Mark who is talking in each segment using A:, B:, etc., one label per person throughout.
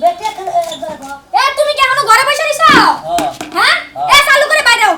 A: বেটে এ তুমি কি এখনো ঘরে বসে রইছো? হ্যাঁ এ চালু করে বাইরে আও।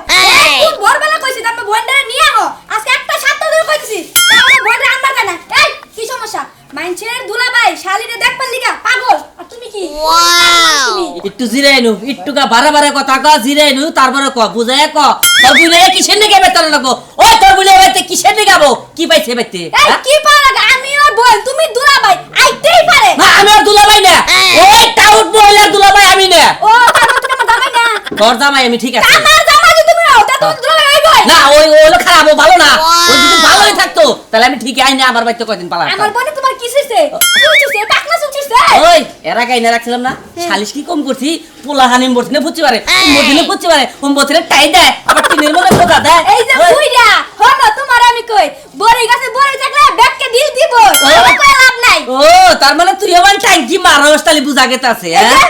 A: কোন ভোরবেলা কইছি তুমি বন্ডারে নিয়ে আও। আজকে একটা সাতটা ধরে কইছি তাহলে বন্ডারে আনবার কেন? এই কি সমস্যা? মাইনছের দুলাভাই শালিরে দেখবার লিগা পাগল আর তুমি কি? ওয়াও
B: একটু জিরাইনু একটুকা বারে বারে কথা ক জিরাইনু তারপরে ক বুঝায় ক তোর বুলে কিসের নিকে বেতন লাগো ওই তোর বুলে বাইতে কিসের নিকে গাবো কি পাইছে বাইতে
A: এই কি পারা আমি ওর বল তুমি দুলাভাই আইতেই পারে
B: না আমি আর দুলাভাই না ওই টাউট মহিলার দুলাভাই আমি না
A: ও তাহলে তুমি আমার জামাই না
B: তোর জামাই আমি ঠিক আছে
A: আমার জামাই যদি তুমি নাও তা তুমি দুলাভাই হইবই
B: না ওই ওলো খারাপ ও ভালো না ও যদি ভালোই থাকতো তাহলে আমি ঠিকই আইনা আমার বাইতে কয়দিন পালা
A: আমার বনে তোমার কি হইছে চুচুছে পাকনা চুচুছে
B: ওই এরা গাইনা রাখছিলাম না শালিশ কি কম করছি পোলা হানিম বসনে ফুচি পারে মদিনে ফুচি পারে ওম বছরে টাই দেয় আবার টিনের মধ্যে পোকা দেয়
A: এই যে বুইড়া হলো তোমার আমি কই বড়ি গাছে বড়ি থাকলে ব্যাগকে দিল দিব ওই কই লাভ নাই
B: ও তার মানে তুই আমার ট্যাঙ্কি মারস তালি বুঝা গেতে আছে হ্যাঁ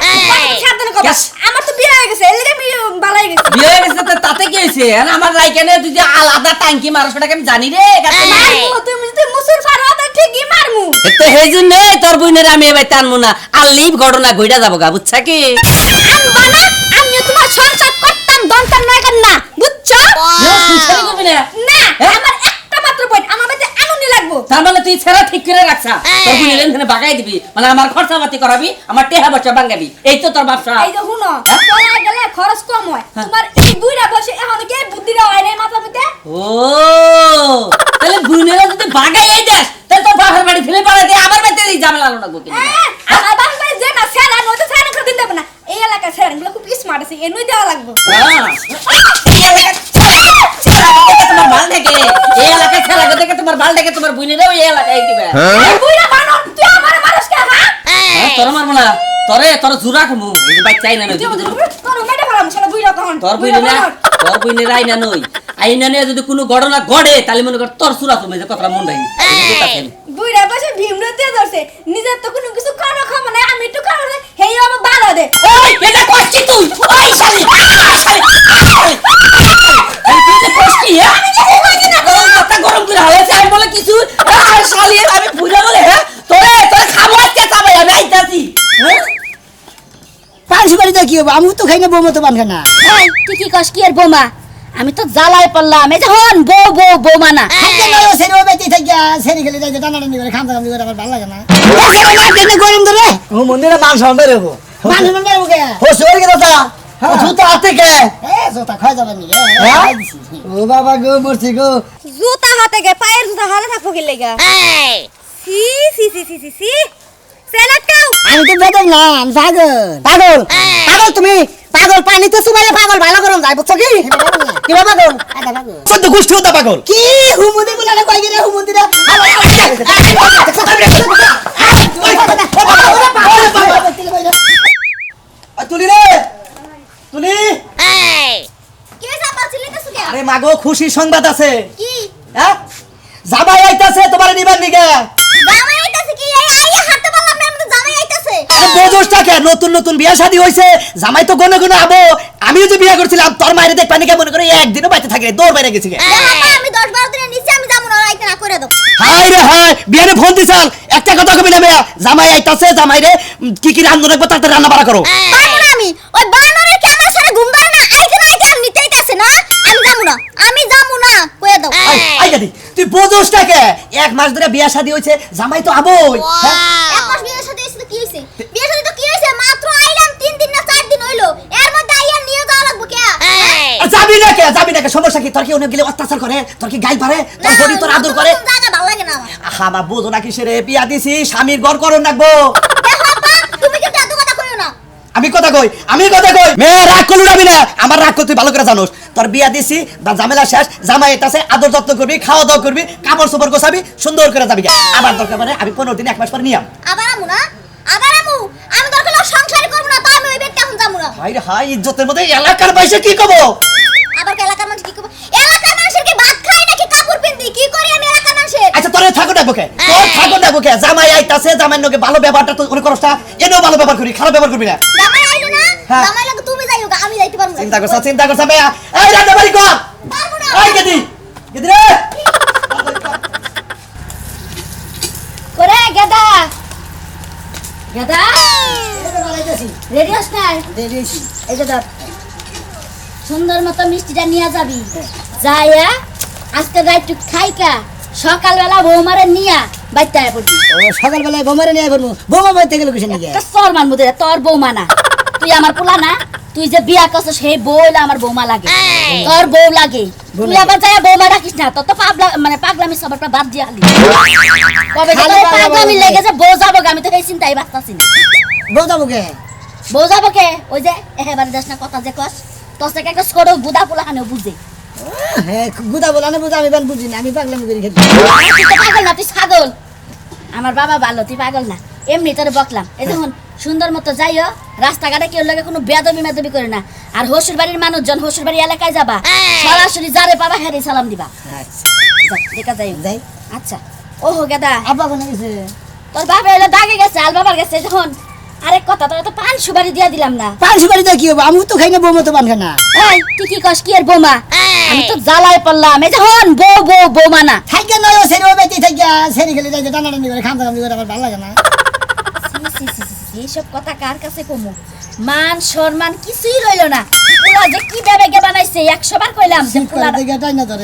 A: সাবধানে কর আমার তো বিয়ে হয়ে গেছে এর লাগি আমি বালাই গেছি
B: বিয়ে হয়ে গেছে তো তাতে কি হইছে আর আমার রাইখানে তুই যে আলাদা ট্যাঙ্কি মারস সেটাকে আমি জানি রে
A: মারমু তুমি যদি মুসুর ফাড়া তো ঠিকই মারমু
B: তো সেই জন্যই তোর বইনের আমি এবার টানবো না আর লিভ ঘটনা ঘইটা যাবো গা বুঝছা কি
A: আনবানা আমি তোমার সংসার করতাম দন্তার নয় কেন না বুঝছো
B: সংসারই করবি না
A: না আমার একটা মাত্র পয়েন্ট আমার কাছে আনন্দ লাগবো
B: তার মানে তুই ছেড়া ঠিক করে রাখছা তোর বইনের এখানে বাগাই দিবি মানে আমার খরচাপাতি করাবি আমার টেহা বাচ্চা বাঙ্গাবি এই তো তোর ব্যবসা
A: এই যে শুনো পলাই গেলে খরচ কম হয় তোমার এই বুইড়া বসে এখন কি বুদ্ধিটা হয় না মাথা মধ্যে
B: ও তাহলে বুইনেরা যদি বাগাই দেস তাহলে তোর বাপের বাড়ি ফেলে পাড়া দে আমার বাড়িতে এই ঝামেলা আলো না গোকে
A: আমার বাপে যে না সেরা নয়তো সেরা করে দিতে হবে না এই এলাকা সেরা গুলো খুব স্মার্ট আছে এনই দেওয়া লাগবে
B: তোমার ভাল দেখে এই এলাকায় খেলা দেখে তোমার ভাল দেখে তোমার বুইনেরা ওই এলাকায় দিবে
A: বুইড়া বানর তুই আমার মানুষ কে হ্যাঁ
B: তোর মারবো না তোর জুরা খামু এই বাচ্চা আইনা নই
A: তোর মেডে ফেলাম শালা বুইড়া তখন
B: তোর বুইনে আইনা নই আইনা নিয়ে যদি কোনো ঘটনা ঘটে তাহলে মনে কর তোর সুরা তুমি যে কথা মন রাখি
A: বুইড়া বসে ভীমরা দিয়ে ধরছে নিজের তো কোনো কিছু কারো খাবো না আমি একটু কারো হেই আমার বাড়া দে
B: ওই এটা করছিস তুই ওই শালি তুই কষ্টি আমি কিছু কইছি না কথা গরম করে হয়েছে আমি বলে কিছু আর শালি আমি বুঝা বলে হ্যাঁ তোর খাবো আজকে চাবাই আমি আইতাছি হ্যাঁ
C: পাঁচ বাড়িতে কি হবে আমি তো খাই না বৌমা তো বানখা না
A: তুই কি কস কি আর বোমা আমি তো জ্বালাই পড়লাম এই যে হন বৌমা না
C: সেরে বেঁচে থাকি সেরে খেলে যাই টানাটানি করে খামতা খামতি করে আমার ভালো লাগে না গরম ধরে
D: ও মন্দিরে মান সামনে রেখো
C: মানুষ মনে কে
D: ও সরে গেল তা জুতো হাতে কে
C: জোতা খাই যাবেন নি
D: ও বাবা গো মরছি গো
A: জুতা হাতে গে পায়ের জুতা হাতে থাকবো কি লেগা সি সি সি সি সি সি সেলাকাও
C: আমি তো বেদক না পাগল পাগল পাগল তুমি পাগল পানিতে সুবাইলে পাগল ভালো করুন যাই বুঝছো কি কি পাগল
D: কত গোষ্ঠী হতা পাগল
C: কি হুমুদি গুলালে কই গিরে হুমুদি রে
D: তুলি রে তুলি
A: কে সাপা চিল্লাইতেছ কে
D: আরে মাগো খুশি সংবাদ আছে
A: কি
D: হ্যাঁ জামাই আইতাছে তোমার নিবার নিগে
A: জামাই আইতাছে কি এই আইয়া হাঁটতে পারলাম না আমি তো জামাই আইতাছে
D: আরে বোঝোসটা কে নতুন নতুন বিয়া শাদী হইছে জামাই তো গনে গনে আবো আমিও যে বিয়া করছিলাম তোর মায়ের দেখ পানি কে মনে করে একদিনও বাইতে থাকে দৌড় বাইরে গেছি গে
A: আমি 10-12 দিনের নিচে আমি যাবো না আইতে না করে দাও
D: হাই রে হাই বিয়ানে ফোন দিছাল একটা কথা কবি না মেয়া জামাই আইতাছে জামাই রে কি রান্না রাখবো তাতে রান্না বাড়া করো
A: যাবো না আমি ওই বানরের কি আমার সাথে ঘুম ধরে না আইতে আর নিতেইতাছে না আমি যাবো না কইয়া দাও
D: আই গাদি তুই বোঝোসটা কে এক মাস ধরে বিয়া শাদী হইছে জামাই তো আবোই
A: এক মাস বিয়ের সাথে এসে কি হইছে বিয়ের সাথে তো কি হইছে মাত্র আইলাম 3 দিন না 4 দিন হইলো এর মধ্যে আইয়া নিয়ে যাওয়া লাগবে কে
D: যাবি না কে সমস্যা কি তোর কি অনেক গেলে অত্যাচার করে তোর কি গাই পারে তোর বডি তোর আদর করে
A: জায়গা ভালো লাগে না আমার
D: আমার বোঝো না কিসেরে বিয়া দিছি স্বামীর ঘর করন রাখবো
A: দেখো আপা তুমি কিন্তু এত কথা কইও না
D: আমি কথা কই মেয়ে রাগ করলু যাবি না আমার রাগ করতে ভালো করে জানোস তোর বিয়া দিছি বা ঝামেলা শেষ জামাই এটাছে আদর যত্ন করবি খাওয়া দাওয়া করবি কাপড় চোপড় গোছাবি সুন্দর করে যাবি আবার দরকার মানে আমি 15 দিন 1 মাস পর নিয়াম
A: আবার আমু আমি দরকার হলে সংসারই করব না তা আমি ওই বেডটা এখন যাবো না
D: হাই রে হাই ইজ্জতের মধ্যে এলাকার বাইসে কি কব
A: আবার এলাকার মানুষ কি করব এলাকার মানুষের কি ভাত খায় নাকি কাপড় পিন্দি কি করি আমি এলাকার মানুষের
D: আচ্ছা তোরে থাকো ডাকবো কে জামাই আইতাছে জামাইর লগে ভালো ব্যবহারটা তো উনি করছটা এনেও ভালো ব্যবহার করি খারাপ ব্যবহার করবি না
A: জামাই আইলো না জামাই লাগে তুমি যাইও আমি যাইতে পারবো না
D: চিন্তা করছ মেয়া এই রান্না বাড়ি কর
A: পারবো না
D: এই গদি রে
A: করে গেদা রেডি হস না
C: দিয়েছি
A: এই যে ধর সুন্দর মতো মিষ্টিটা নিয়ে যাবি যাইয়া আজকে রাইটু খাইকা সকালবেলা বৌমারে নিয়া বাইতে আয় পড়বি
C: ও সকালবেলায় বোমারে নিয়ে বলবো বোমা বাইতে গেল কিছু নাকি
A: একটা চর মানবো দে তোর বৌমা না তুই আমার পোলা না তুই যে বিয়া করছ সেই বউলা আমার বৌমা লাগে তোর বউ লাগে তুই আবার যাইয়া বৌমা রাখিস না তোর তো পাগলামি সবারটা বাদ দিয়া হালি কবে
C: খালি
A: তোর
C: পাগলামি
A: পাগলামি লেগে যে বউ যাবো গা, আমি তো এই চিন্তাই বাঁচতাছি না
C: বউ যাবো কে
A: বউ যাবো কে ওই যে এবারে যাস না কথা যে কস তোর থেকে একটা ছোট বুদা পোলা হানেও বুঝে
C: হ্যাঁ গুদা বলা না বুঝা আমি বান বুঝি না আমি পাগলামি করে খেতে
A: তুই তো পাগল না তুই ছাগল আমার বাবা ভালো তুই পাগল না এমনি তোর বকলাম এই দেখুন সুন্দর মতো যাইও রাস্তাঘাটে কেউ লাগে কোনো বেদবি মেদবি করে না আর হসুর বাড়ির মানুষজন হসুর বাড়ি এলাকায় যাবা সরাসরি যারে পাবা হ্যাঁ সালাম দিবা
C: আচ্ছা
A: দেখা যাই
C: যাই
A: আচ্ছা ওহো গেদা
C: আব্বা কোনে গেছে
A: তোর বাবা এলো দাগে গেছে আল বাবার গেছে যখন আরেক কথা তোর তো পান সুপারি দিয়া দিলাম না
C: পান সুপারি দিয়ে কি হবে আমি তো খাই না বৌমা তো পান খাই না
A: এই তুই কি কস কি আর বোমা আমি তো জ্বালায় পড়লাম এই যখন বৌমা না
C: থাইকে নয় সেরি ও বেটি থাইকে সেরি খেলে যাই টানা টানি করে খামতা খামতি করে আমার ভালো লাগে না
A: এইসব কথা কার কাছে কমু মান সম্মান কিছুই রইল না পোলা যে কি বেগে বানাইছে 100 বার কইলাম যে পোলা
C: দিকে টাই না ধরে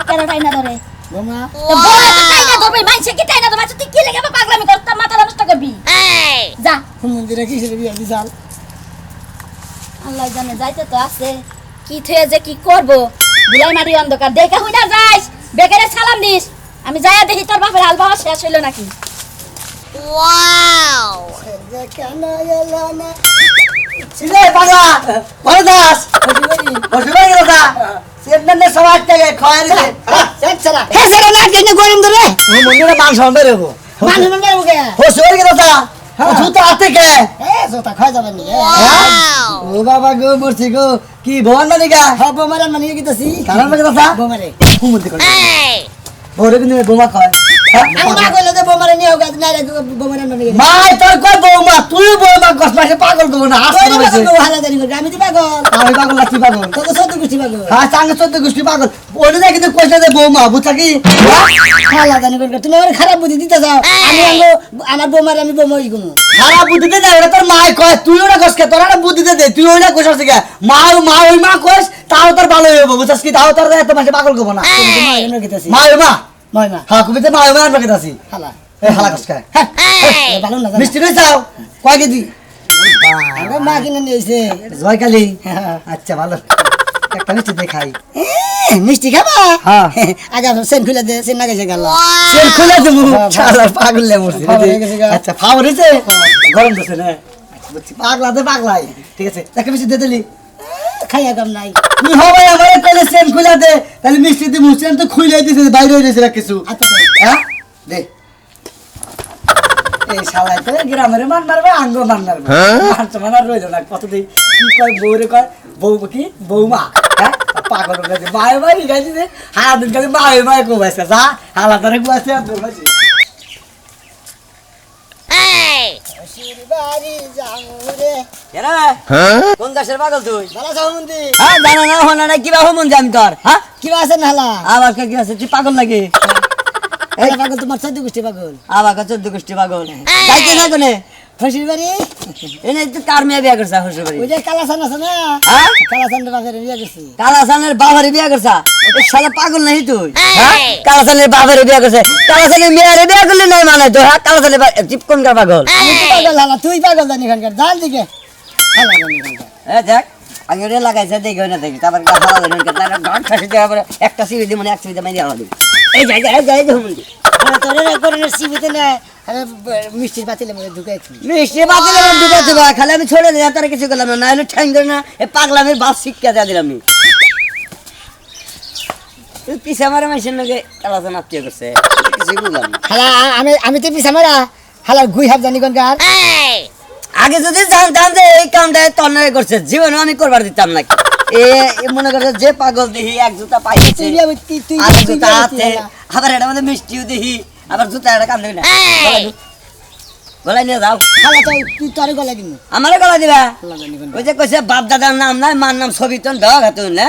A: কেন টাইনা ধরে
C: বৌমা
A: তো বলে তো টাইনা ধরবে মাইছে কি টাইনা ধরবে তুই কি লাগা পাগলামি করতা মাথা নষ্ট করবি যা
C: মন্দিরে কিসের বিয়া বিশাল
A: আল্লাহ জানে যাইতে তো আছে কি থয়ে যে কি করব বুলাই মারি অন্ধকার দেখা হই না যাইস বেকারে সালাম দিস আমি যাইয়া দেখি তোর বাপের হাল বাবা শেষ হইল নাকি
C: কেন এলো না
D: ছিলে পাগলা বড় দাস বসবাই গেল দা সেন্টারে সবার থেকে খায় রে
C: সেরা হে সেরা না কেন গরম ধরে
D: মন্দিরে মান সম্মান রেখো
C: মানুষ না মুখে
D: বসবাই গেল দা জুতো হাতে কে
C: এ জোতা খাই যাবে নি
D: ও বাবা গো মরছি গো কি ভগবান মানে গা
C: হ্যাঁ বোমারে মানে গিতাছি
D: কারণ মানে কথা
C: বোমারে
D: হুমুন্দি করে বড় কিন্তু বোমা খায়
C: আমি না কইলে তো বোমারে নিয়ে হোক না বোমারে মানে
D: মাই তোর কই বৌমা তুই বৌমা কস মাসে পাগল করব না হাস
C: কইলে
D: করেছে
C: পাগল হালা জানি করে আমি তো পাগল
D: আমি পাগল না কি পাগল
C: তো সত্য কিছু পাগল
D: হ্যাঁ সঙ্গে 14 গোষ্ঠী পাগল ওটা দেখি তো কইছে যে বৌমা বুঝা কি
C: হালা জানি করে তুমি আমার খারাপ বুদ্ধি দিতে যাও আমি আমার বোমারে আমি বোমাই গুনো
D: খারাপ বুদ্ধিতে দে ওটা তোর মাই কয় তুই ওটা কস কে তোর একটা বুদ্ধিতে দে তুই ওইটা কইছস কি মা ওই মা কইস তাও তোর ভালো হইব বুঝছস কি তাও তোর এত মাসে পাগল করব না
C: বোমারে এনে গিতাছি
D: মা ওই মা
C: নয় মা
D: হ্যাঁ কবিতে মা ওই মা আর বাকি
C: হালা
D: এই হালা কস কে
C: ভালো না
D: মিষ্টি রই যাও কয় কেজি
C: আমার মা কিনে নিয়েছে
D: জয় কালী আচ্ছা ভালো একটা মিষ্টি দে খাই
C: মিষ্টি খাবা
D: হ্যাঁ।
C: আগে সেন খুলে দে সেন না গেছে গেল
D: সেল খুলে দেবো
C: হ্যাঁ,
D: শালা পাগল লে মরছি
C: ফাও হয়ে গেছে গা।
D: আচ্ছা ফাও হইছে গরম দছে না বুঝছি পাগলাতে পাগলাই ঠিক আছে একটা মিষ্টি দে দিলি
C: খাইয়া কাম নাই
D: তুই হবে আমারে কইলে সেন খুলে দে তাহলে মিষ্টি দি মুসেন তো খুলে দিছে বাইরে হইছে না কিছু
C: আচ্ছা
D: হ্যাঁ দে এই শালাই তো গ্রামের মান মারবে আঙ্গ মান মারবে মান তো মানার রইল না কত দিন কি কয় বউরে কয় বউ কি বৌমা হ্যাঁ পাগল হয়ে গেছে মায়ে মাই গেছে যে হারা দিন কালে মায়ে মায়ে কোবাইছে যা হালা ধরে কোবাইছে আর দৌড়াইছে
C: শিরবাড়ি জামুরে
B: এরা কোন দেশের পাগল তুই
C: ভালো সামন্দি
B: হ্যাঁ জানা না হনা না কিবা হমন জানি তোর হ্যাঁ
C: কি আছে না হালা
B: আবার কি আছে তুই পাগল লাগে
C: এই পাগল তোমার 14 গোষ্ঠী পাগল
B: আবার 14 গোষ্ঠী পাগল যাইতে না কোনে
C: ফসিরবাড়ি
B: এনে তুই কার মেয়ে বিয়া করছা শ্বশুরবাড়ি
C: ওই যে কালাসান আছে না
B: হ্যাঁ
C: কালাসান বাজারে বিয়ে গেছি
B: কালাসানের বাবারে বিয়া করছা এই শালা পাগল নাহি তুই হ্যাঁ কালাসানের বাবারে বিয়া করছে কালাসানের মেয়েরে বিয়া করলে নাই মানে তো হ্যাঁ কালাসানের চিপ কোন কার পাগল
C: আমি তো পাগল হালা তুই পাগল জানি খানকার জান দিকে হালা জানি খানকার
B: এ দেখ আমি ওটা লাগাইছে দেখি না দেখি তারপর হালা দেন তার গান খাসি দেওয়া পরে একটা সিবি দিয়ে মানে এক সিবি দিয়ে মাইরে হালা দিই এই যাই যাই যাই হুমুন্দি
C: তোরে করে সিবিতে না আরে মিষ্টির পাতিলে মধ্যে ঢুকাইছি
B: মিষ্টি বাতিলে ঢুকে দেবা খালি আমি ছোড়ে দিই তার কিছু করলাম না হলে ঠ্যাং ধরে না এই পাগলামের বাস শিক্ষা দিয়ে দিলাম আমি পিছে আমার মাইসের নাকি কালাসান আত্মীয় করছে কিছুই বুঝলাম না
C: হালা আমি তো পিছা মারা হালার গুই হাত জানি কোনকার
B: আগে যদি জানতাম যে এই কামটা তন্নয় করছে জীবনে আমি করবার দিতাম না এ মনে করছে যে পাগল দেখি এক জুতা পাইছে
C: তুই বিয়া তুই তুই
B: আর জুতা আছে আবার এটা মধ্যে মিষ্টিও দেখি আবার জুতা এটা কাম দেখি না গলায় নিয়ে যাও
C: হালা তো তুই তোরে গলা কিনু
B: আমারও গলা দিবা
C: হালা জানি কোনকার
B: ওই যে কইছে বাপ দাদার নাম নাই মার নাম সবিতন ঢক হাতুন না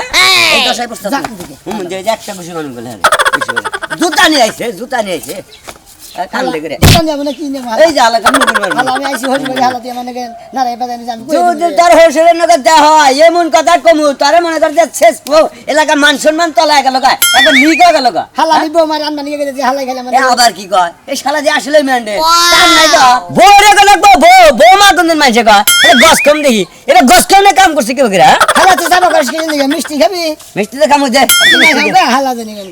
B: এই দশাই প্রস্তাব
C: যাক দিকে।
B: হুম যে একটা খুশি মানুষ বলে জুতা নিয়ে আইছে কান লেগে
C: কোন যাবে না কি নেব
B: এই যে আলাদা মুখের মারবো
C: হালা আমি আইছি হইল বলে হালা দিয়ে মানে না রে বাজানি জানি
B: যদি তার হোসের নগর দেয়া হয় এমন কথা কমু তারে মনে কর যে শেষ এলাকার মান সম্মান তলায় গেল গা এখন নিগা গেল গা
C: হালা নিব আমার আনবা নিয়ে গেছে হালাই খেলা মানে
B: আবার কি কয় এই শালা যে আসলে ম্যান্ডে কাম নাই তো বউরে গেল বউ মা কোনদিন মাইছে কয় এটা গস কম দেখি এটা গস কম না কাম করছে কেউ কিরা
C: হালা তো যাবো করিস কি নিয়ে মিষ্টি খাবি
B: মিষ্টিতে কাম হচ্ছে
C: খাবে হালা জানি গেল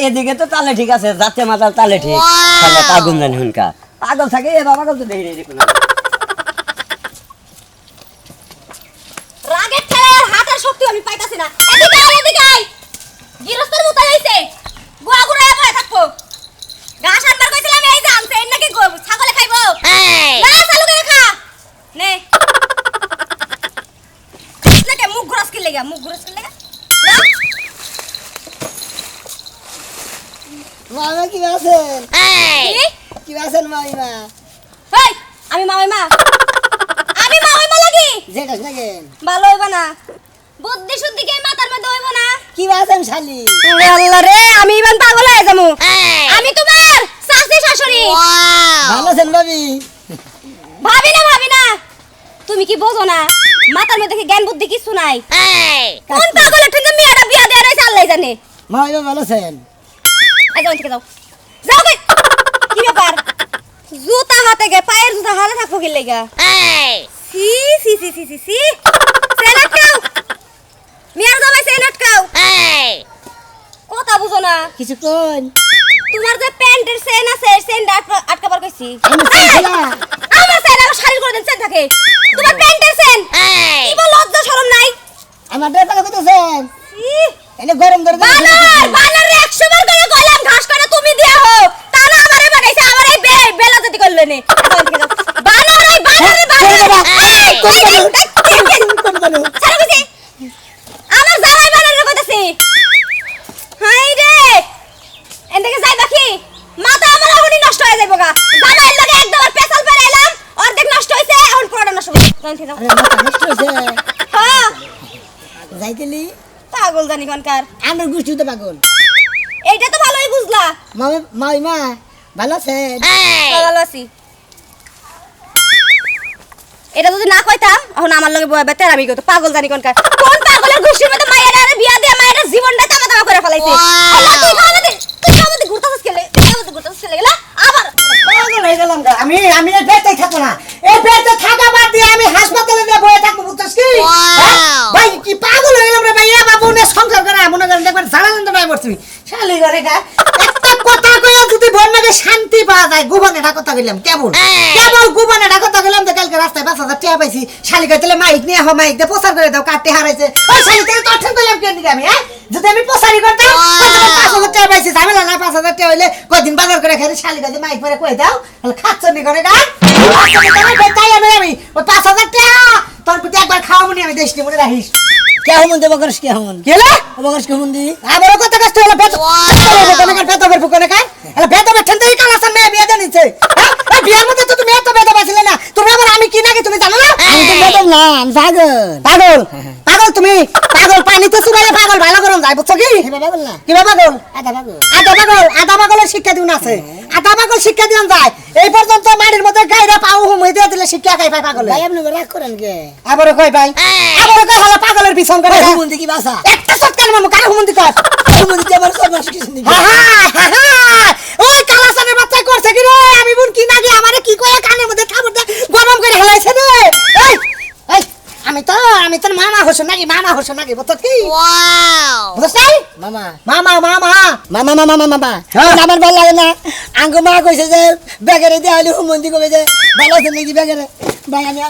B: এদিকে তো তালে ঠিক আছে যাতে মাতাল তালে ঠিক তাহলে পাগল জানি হুনকা পাগল থাকে এ বাবা পাগল তো দেখি রে কোনো
A: রাগের ঠেলায় আর হাতের শক্তি আমি পাইতাছি না এদিকে আয় গিরস্তের মতো হইছে গোয়া গুড়া বয়ে থাকবো ঘাস আনবার কইছিলাম এই যে আনছে এর নাকি ছাগলে খাইবো না চালু করে খা নে নাকি মুখ ঘুরাস কি লাগা না
C: মামা কি আছেন
A: কি?
C: কি আছেন মাইমা
A: হেই আমি মামাইমা লাগি
C: যেটাস নাকি
A: ভালো হইবা না বুদ্ধি শুদ্ধি কে মাথার মধ্যে হইব না
C: কি আছেন শালি
A: আল্লাহ রে আমি ইবান পাগল হয়ে যামু আমি তোমার শাশুড়ি শাশুড়ি
C: ভালো আছেন ভাবি
A: ভাবি না তুমি কি বোঝো না মাথার মধ্যে কি জ্ঞান বুদ্ধি কিছু নাই কোন পাগল একটা মেয়েটা বিয়া দেয়া রইছে আল্লাহ জানে
C: মাইমা ভালো আছেন
A: আই যাও থেকে যাও যাও গে কি ব্যাপার জুতা হাতে গে পায়ের জুতা হাতে থাকবো কি লাগা সি সি সি সি সি সি সেনাট কাও মিয়ার জামাই সেনাট কাও কথা বুঝো না
C: কিছু কোন
A: তোমার যে প্যান্টের চেন আছে চেনটা আটকাবার কইছি
C: আমি চেন
A: আমার চেন আমার শাড়ির করে দেন চেন থাকে তোমার প্যান্টের চেন কি বল লজ্জা শরম নাই
C: আমার ড্রেস কইতেছেন
A: ইহ,
C: এনে গরম করে
A: বানর 100 বার করে কইলাম ঘাস কাটা তুমি দিয়া হো তা না আমারে বানাইছে আমার এই বেলা যদি করলে নে বানর এই ছাড়ো কইছি আমার জামাই বানরের কইতাছি হাই রে এন্দেকে যাই বাকি মাথা আমার এখনই নষ্ট হয়ে যাইবো গা জামাইয়ের লগে একদম পেছাল পেরাইলাম অর্ধেক নষ্ট হইছে এখন পুরোটা নষ্ট হইছে যাও হ্যাঁ
C: যাইতেলি
A: পাগল জানি কোনকার
C: আমার গুষ্টিতে পাগল
A: এইটা তো ভালোই বুঝলা
C: মাইমা ভালো আছেন
A: ভালো আছি এটা যদি না কইতাম এখন আমার লগে বয়া বেতের আমি কইতো পাগল জানি কোনকার কোন পাগলের গুষ্টির মধ্যে মায়ের আরে বিয়া দিয়ে মায়ের জীবনটা তামা তামা করে ফেলাইছে আল্লাহ তুই আমাদের ঘুরতাছিস কেলে গেলা আবার
C: পাগল হয়ে গেলাম গা। আমি এই পেটে থাকবো না এই পেটে থাকা বাদ দিয়ে আমি হাসপাতালে নিয়ে বয়ে থাকবো বুঝছিস কি হ্যাঁ? ভাই কি পাগল হয়ে গেলাম রে ভাই এ বাবু নে সংসার করে মনে করেন দেখবেন জানালেন তো নাই মরছি শালি ঘরে গা একটা কথা কইয়া যদি বন্যাকে শান্তি পাওয়া যায় গোপনে এটা কথা কইলাম কেবল গোপনে এটা কথা কইলাম যে কালকে রাস্তায় 5000 টাকা পাইছি শালি কইতলে মাইক নিয়ে হ মাইক দিয়ে প্রচার করে দাও কাটতে হারাইছে ওই শালি থেকে তো অঠেন কইলাম কেন দিকে আমি হ্যাঁ যদি আমি প্রচারই করতাম 5000 টাকা পাইছি ঝামেলা না 5000 টাকা হইলে কয়দিন বাজার করে খাই শালি কাছে মাইক পরে কই দাও খাচ্ছনি করে গা তাই আমি ওই 5000 টাকা তোর প্রতি একবার খাওয়া মনে আমি দেশনি মনে রাখিস
B: কেমন দেব করিস কেমন
C: কেলা
B: বকরিস কেমন দি
C: আবারও কত কষ্ট হলো পেট পেট ফুকনে কার এলা পেট ঠেন দেই কালাসন মেয়ে বিয়ে জানিছে হ্যাঁ এই বিয়ের মধ্যে তো তুমি এত বেদ বাছিলে না তুমি আবার আমি কি নাকি তুমি জানো না আমি তো বেদ না পাগল তুমি পাগল পানিতে সুবাইলে পাগল ভালো করম যাই বুঝছো কি পাগল না কি পাগল আধা পাগলের শিক্ষা দিউন আছে আধা পাগল শিক্ষা দিউন যায় এই পর্যন্ত মাটির মধ্যে গাইরা পাও হুমই দিয়ে দিলে শিক্ষা খাই পাই পাগল ভাই আপনি রাগ করেন কে আবার কই ভাই আবার কই হলো পাগলের পিছন করে
B: হুমন্দি কি বাসা
C: একটা সৎকার মামু কার হুমন্দি কর
B: হুমন্দি যে আমার সর্বনাশ কিছু নেই
C: ওই কালাসানের বাচ্চা করছে কি রে আমি বোন কি নাকি আমারে কি কয় কানের মধ্যে খাবার দে গরম করে হেলাইছে রে এই এই আমি তো মামা হোসেন নাকি বুঝছ কি ওয়াও বুঝছ নাই মামা
B: আমার ভালো লাগে না আঙ্গু মা কইছে যে বেগারে দিয়ে হইলে হুমন্দি কবে যে ভালো আছে নাকি বেগারে ভাই আমি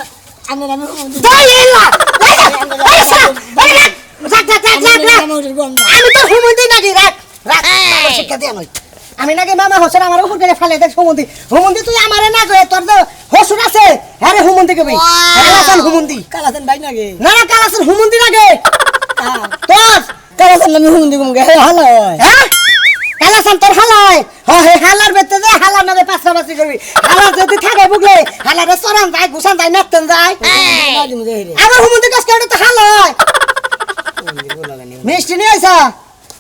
B: আমি হুমন্দি
C: তাই এলা আমি তো হুমন্দি নাকি রাখ শিক্ষা দিয়ে নই আমি নাকি মামা হোসেন আমার উপর করে ফেলে দেখ হুমন্দি তুই আমারে না কয়ে তোর তো হোসেন আছে হ্যাঁ রে হুমন্দি কবি কালাসান হুমন্দি
B: কালাছেন ভাই নাকি
C: না কালাসান হুমন্দি নাকি তোর
B: কালাছেন আমি হুমন্দি কমগে ভালো
C: হ্যাঁ হালাসান তোর হালাই হে হালার বেতে দে হালার নামে পাঁচরাবাসি করবি হালা যদি থাকে বুকলে হালারে চরান যায় ঘুষান যায় নাচতেন যায় আমার হুমন্দি কাজ কেউ তো হালাই মিষ্টি নিয়ে আইসা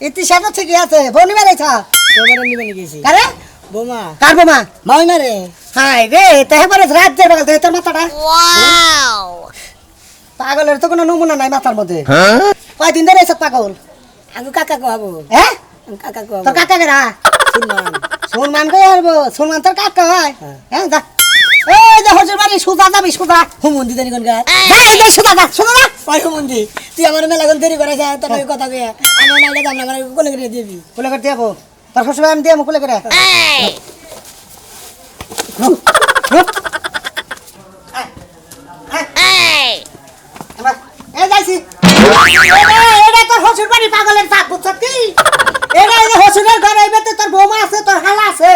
C: ইতি সাথে ঠিকই আছে বনি বেড়াইছা
B: তোমরা নিবে গেছি
C: আরে বোমা কার বোমা মাইনা রে হাই রে তে হেবারে রাত যে বগল তোর মাথাটা পাগলের তো কোনো নমুনা নাই মাথার মধ্যে কয়দিন ধরে এসব পাগল
B: আমি কাকা কহাবো
C: হ্যাঁ
B: কাকা কহাবো
C: তোর কাকা কেরা সুনমান কই আসবো সুনমান তোর কাকা হয় হ্যাঁ যা এই যে হজুর বাড়ি সুদা যাবি সুদা
B: হুমন্দি দেরি কোন গা
C: হ্যাঁ এই যে সুদা যা সুদা যা
B: ওই হুমন্দি তুই আমার মেলা কোন দেরি করে যা তোর লগে কথা কইয়া আমি নাইলে দাম না মানে কোলে করে দিবি
C: কুলে করে দিয়াবো তোর শ্বশুর আমি দিয়াবো কুলে করে এই যাইছি এটা তোর শ্বশুর বাড়ি পাগলের সাপ বুঝছ কি এটা এই যে শ্বশুরের ঘরে আইবে তোর বৌমা আছে তোর হালা আছে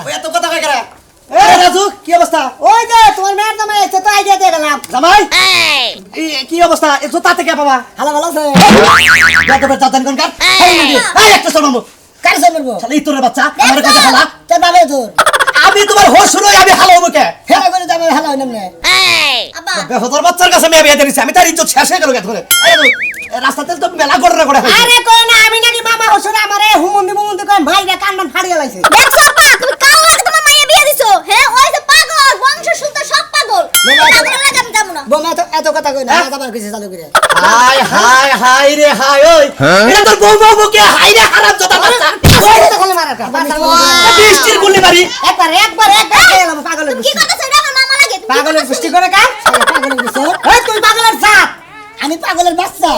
D: ওই এত কথা কই করে এ রাজু কি অবস্থা
C: ওই যে তোমার মেয়ের জামাই আছে তো আইডিয়া দিয়ে গেলাম
D: জামাই এই কি অবস্থা এ জুতা থেকে বাবা
B: হালা ভালো আছে
D: যত বের জাতেন কোন কার এই নাকি এই একটা শোনাবো
B: কার সামনে বলবো
D: শালা ইতরের বাচ্চা আমার কাছে হালা
B: তোর বাবে তোর
D: আমি তোমার হসুর হই আমি হালা হবো কে
B: হেলা করে যাবে হালা হইলাম না
A: আব্বা
D: বেহতর বাচ্চার কাছে আমি বিয়ে দিয়েছি আমি তার ইজ্জত শেষ হয়ে গেল কে ধরে রাস্তাতে তো মেলা করে
C: আরে কই না আমি নাকি মামা শ্বশুর আমারে হুমুন্দি কই ভাইরা কান্নান ফাড়িয়ে লাইছে
A: দেখছো আব্বা তুমি কাল রাতে তোমার মাইয়া বিয়ে দিছো হ্যাঁ ওই যে পাগল বংশ শুদ্ধ সব পাগল পাগল লাগে আমি যাবো না
B: বোমা তো এত কথা কই না যাবার কিছু চালু করে
D: হাই হাই হাই রে হাই ওই এটা তোর বউ বউ কে হাই রে হারাম জোতা বাচ্চা
C: ওই তো খালি মারার কা
D: বৃষ্টির গুলি মারি
C: একবার গেলাম পাগলের
A: কি
C: গুষ্টি
A: কথা সেটা আমার মামা লাগে তুমি
C: পাগলের গুষ্টি করে কা
B: পাগলের কিছু
C: ওই তুই পাগলের জাত
B: আমি পাগলের বাচ্চা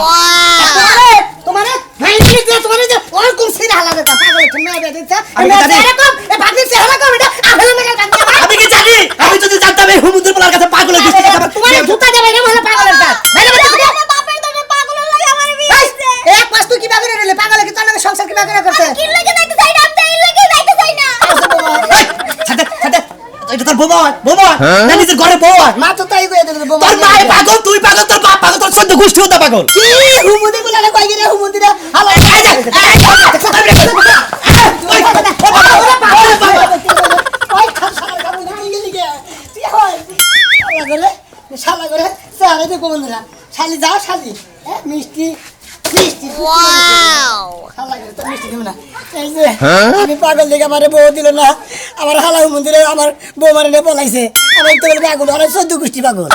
C: তোমারে ভাই দিয়ে তোমারে যে ওই কোন সিরা হালা দেতা পাগলের তুমি মেয়ে দিতে
D: আমি
C: আমি
D: জানি।
C: এরকম এ ভাগির চেহারা কম এটা আহলে না কান
D: আমি কি জানি আমি যদি জানতাম এই হুমুদের বলার কাছে পাগলের দৃষ্টি
C: তোমার জুতা যাবে রে মহলে পাগলের জাত বাইরে বাইরে
A: আমার বাপের তো পাগলের লাগে আমার বিয়ে দিছে
C: এক পাঁচ তুই কি পাগলে রে পাগলে কি তোর নাকি সংসার কি পাগলে করতে
A: কি লাগে যাইতে চাই না আমি এই লাগে যাইতে চাই না
D: ছাড়তে ছাড়তে এটা তোর বউ বউ না নিজের ঘরে বউ
B: মা তো তাই কই দিল বোমা
D: তোর মায়ে পাগল তুই পাগল তোর বাপ পাগল তোর সদ্য গোষ্ঠী হতে পাগল
B: কি হুমন্দি গুলা কই গিরে হুমন্দি রে হালা ওই খাসালা কাম করে গেলি গে তুই হয় শালা করে সারা দে বন্ধুরা শালি যা শালি মিষ্টি মিষ্টি শালা করে তো মিষ্টি দিম না এই যে আমি পাগল দিকে আমারে বউ দিল না আমার হালা মন্দিরে আমার বউ মারে পলাইছে আমার তো পাগল আর 14 গোষ্ঠী পাগল